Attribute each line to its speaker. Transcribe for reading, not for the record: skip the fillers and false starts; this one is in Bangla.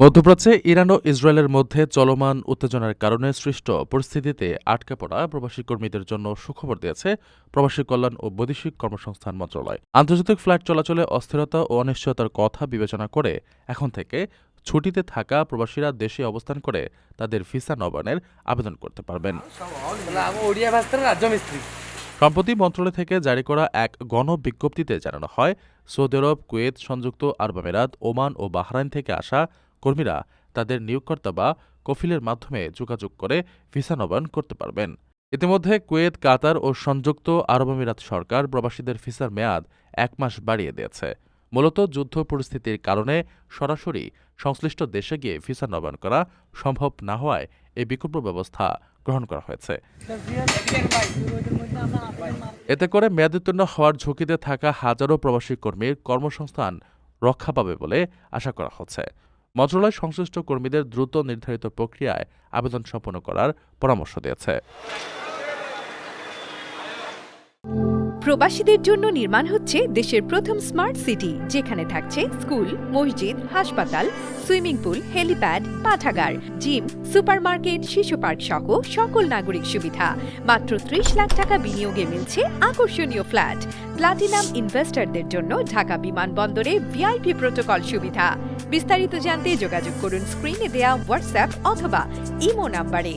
Speaker 1: মধ্যপ্রাচ্যে ইরান ও ইসরায়েলের মধ্যে চলমান উত্তেজনার কারণে সৃষ্ট পরিস্থিতিতে আটকে পড়া প্রবাসী কর্মীদের জন্য সুখবর দিয়েছে প্রবাসী কল্যাণ ও বৈদেশিক কর্মসংস্থান মন্ত্রণালয়। আন্তর্জাতিক ফ্লাইট চলাচলে অস্থিরতা ও অনিশ্চয়তার কথা বিবেচনা করে এখন থেকে ছুটিতে থাকা প্রবাসীরা দেশে অবস্থান করে তাদের ভিসা নবায়নের আবেদন করতে পারবেন। সম্প্রতি মন্ত্রণালয় থেকে জারি করা এক গণবিজ্ঞপ্তিতে জানানো হয়, সৌদি আরব, কুয়েত, সংযুক্ত আরব আমিরাত, ওমান ও বাহরাইন থেকে আসা কর্মীরা তাদের নিয়োগকর্তা বা কফিলের মাধ্যমে যোগাযোগ করে ভিসা নবায়ন করতে পারবেন। ইতিমধ্যে কুয়েত, কাতার ও সংযুক্ত আরব আমিরাত সরকার প্রবাসীদের ভিসার মেয়াদ ১ মাস বাড়িয়ে দিয়েছে। মূলত যুদ্ধ পরিস্থিতির কারণে সরাসরি সংশ্লিষ্ট দেশে গিয়ে ভিসা নবায়ন করা সম্ভব না হওয়ায় এই বিকল্প ব্যবস্থা গ্রহণ করা হয়েছে। এতে করে মেয়াদোত্তীর্ণ হওয়ার ঝুঁকিতে থাকা হাজারো প্রবাসী কর্মীর কর্মসংস্থান রক্ষা পাবে বলে আশা করা হচ্ছে। মন্ত্রণালয় সংশ্লিষ্ট কর্মীদের দ্রুত নির্ধারিত প্রক্রিয়ায় আবেদন সম্পন্ন করার পরামর্শ দিয়েছে।
Speaker 2: প্রবাসীদের জন্য নির্মাণ হচ্ছে দেশের প্রথম স্মার্ট সিটি, যেখানে থাকছে স্কুল, মসজিদ, হাসপাতাল, সুইমিং পুল, হেলিপ্যাড, পাঠাগার, জিম, সুপারমার্কেট, শিশু পার্ক সহ সকল নাগরিক সুবিধা। মাত্র ৩০ লাখ টাকা বিনিয়োগে মিলছে আকর্ষণীয় ফ্ল্যাট। প্লাটিনাম ইনভেস্টরদের জন্য ঢাকা বিমানবন্দরে ভিআইপি প্রোটোকল সুবিধা। বিস্তারিত জানতে যোগাযোগ করুন স্ক্রিনে দেয়া হোয়াটসঅ্যাপ অথবা ইমো নাম্বারে।